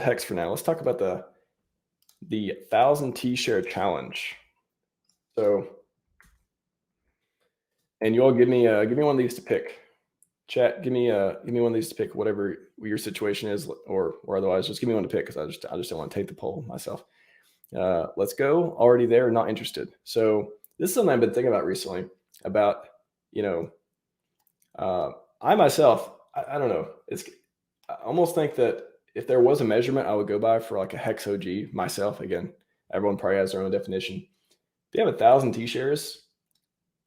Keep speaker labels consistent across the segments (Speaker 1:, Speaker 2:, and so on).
Speaker 1: HEX for now. Let's talk about the 1,000 T-share challenge. So, and you all give me one of these to pick. Chat, give me one of these to pick, whatever your situation is, or otherwise, just give me one to pick, because I just don't want to take the poll myself. Let's go. Already there, not interested. So this is something I've been thinking about recently. About, I myself, I don't know. I almost think that if there was a measurement I would go by for like a HEX OG myself, again, everyone probably has their own definition. If you have 1,000 T-shares,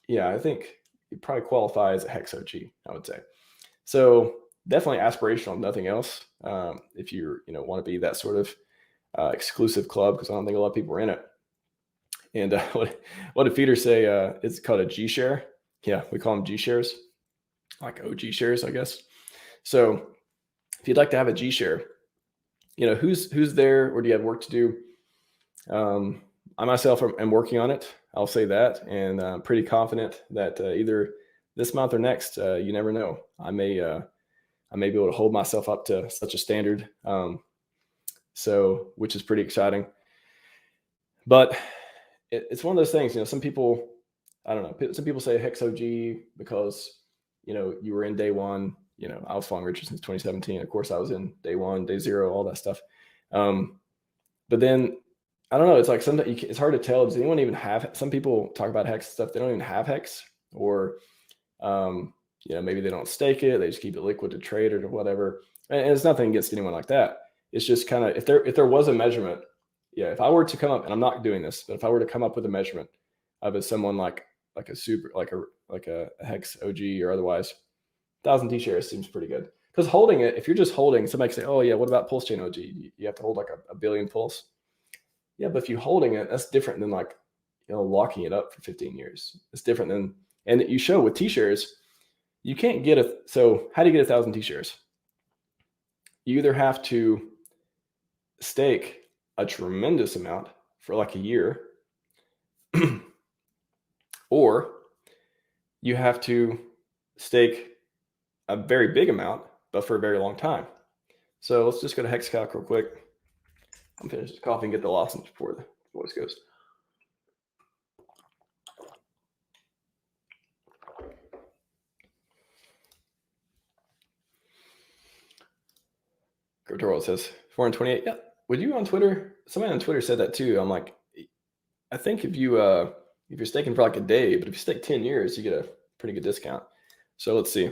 Speaker 1: yeah, I think you probably qualify as a HEX OG, I would say. So definitely aspirational, nothing else. If you want to be that sort of exclusive club, because I don't think a lot of people are in it. And what did Feeder say? It's called a G share. Yeah, we call them G shares, like OG shares, I guess. So if you'd like to have a G share, who's there, or do you have work to do? I myself am working on it. I'll say that, and I'm pretty confident that either this month or next, you never know, I may be able to hold myself up to such a standard. So, which is pretty exciting. But it's one of those things, some people, I don't know, some people say HEX OG because, you were in day one. I was following Richard since 2017. Of course, I was in day one, day zero, all that stuff. But then, I don't know, it's like sometimes it's hard to tell. Does anyone even have, some people talk about HEX stuff, they don't even have HEX, or, maybe they don't stake it, they just keep it liquid to trade it or whatever. And it's nothing against anyone like that. It's just kind of, if there was a measurement, if I were to come up, and I'm not doing this, but if I were to come up with a measurement of someone like a HEX OG or otherwise, 1,000 T-shares seems pretty good. Because holding it, if you're just holding, somebody can say, oh yeah, what about PulseChain OG? You have to hold like a billion pulse. Yeah, but if you're holding it, that's different than locking it up for 15 years. It's different than, and you show with T-shares, you can't get so how do you get 1,000 T-shares? You either have to stake a tremendous amount for like a year, or you have to stake a very big amount, but for a very long time. So let's just go to HexCalc real quick. I'm finished with coffee and get the lozenge before the voice goes. Crypto says 428. Yeah, would you on Twitter? Somebody on Twitter said that too. I'm like, I think if you're staking for like a day, but if you stake 10 years, you get a pretty good discount. So let's see.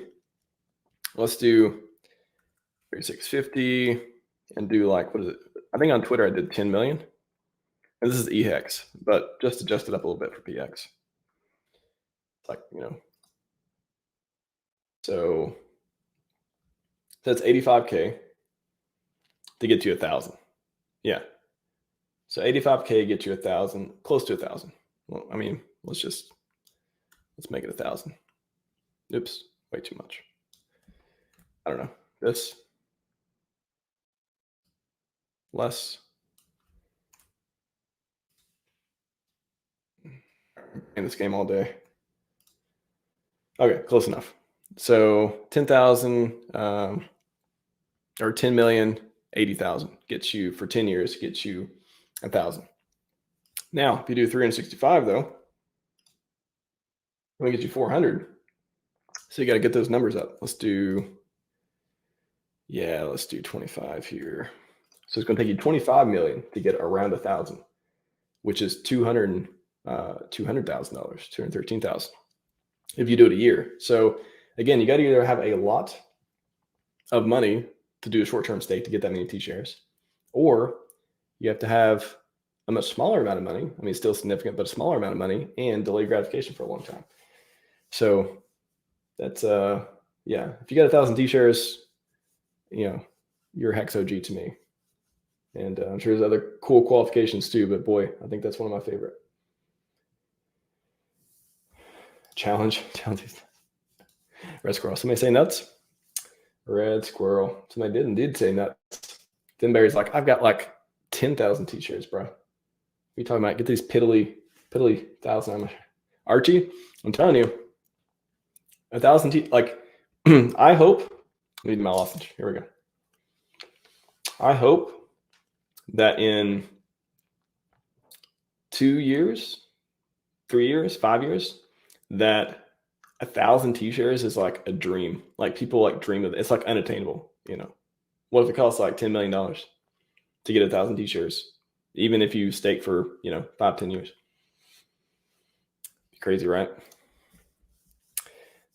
Speaker 1: Let's do 3650 and do like, what is it? I think on Twitter I did 10 million. And this is EHEX, but just adjust it up a little bit for PX. It's like, so that's 85K to get you 1,000. Yeah. So 85K gets you 1,000, close to 1,000. Well, I mean, let's make it 1,000. Oops, way too much. I don't know. This less. In this game all day. Okay, close enough. So 10,000 or 10 million, 80,000 gets you for 10 years, gets you 1,000. Now, if you do 365 though, let me get you 400. So you got to get those numbers up. Let's do 25 here. So it's going to take you 25 million to get around 1,000, which is $200,000, $213,000 if you do it a year. So again, you got to either have a lot of money to do a short-term stake to get that many T-shares, or you have to have a much smaller amount of money. I mean, still significant, but a smaller amount of money and delayed gratification for a long time. So that's, if you got 1,000 T-shares, you're HEX OG to me. And I'm sure there's other cool qualifications too, but boy, I think that's one of my favorite. Challenge. Red squirrel. Somebody say nuts? Red squirrel. Somebody did indeed say nuts. Denberry's like, I've got like 10,000 T-shirts, bro. What are you talking about? Get these piddly 1,000. Archie, I'm telling you, 1,000 like, I hope, I need my lozenge. Here we go. I hope that in 2 years, 3 years, 5 years, that 1,000 T-shares is like a dream. Like people like dream of it. It's like unattainable, you know. What if it costs like $10 million to get 1,000 T-shares, even if you stake for, you know, 5-10 years? Crazy, right?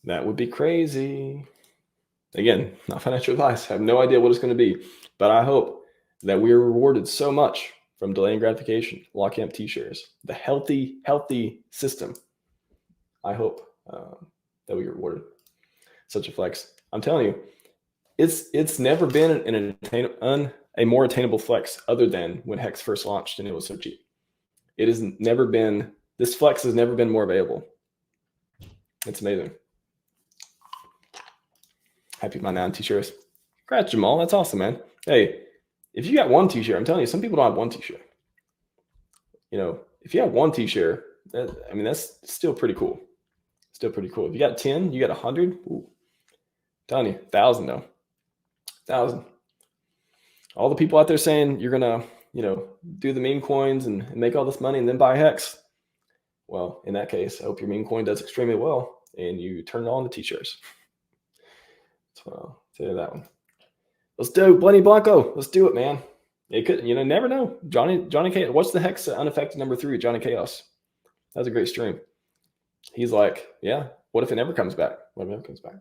Speaker 1: That would be crazy. Again, not financial advice. I have no idea what it's going to be, but I hope that we are rewarded so much from delaying gratification, locking up T-shares, the healthy system. I hope that we get rewarded. Such a flex. I'm telling you, it's never been a more attainable flex other than when HEX first launched and it was so cheap. It has never been, this flex has never been more available. It's amazing. Happy with my 9 T-shares. Congrats, Jamal. That's awesome, man. Hey, if you got 1 T-share, I'm telling you, some people don't have 1 T-share. You know, if you have 1 T-share, I mean, that's still pretty cool. Still pretty cool. If you got 10, you got 100. Ooh. I'm telling you, 1,000 though. 1,000. All the people out there saying you're gonna, you know, do the meme coins and make all this money and then buy HEX. Well, in that case, I hope your meme coin does extremely well and you turn it on the T-shares. So I'll tell you that one. Let's do Blenny Blanco. Let's do it, man. It could, you know, never know. Johnny K. What's the HEX unaffected number 3? Johnny Chaos. That was a great stream. He's like, yeah. What if it never comes back? What if it never comes back?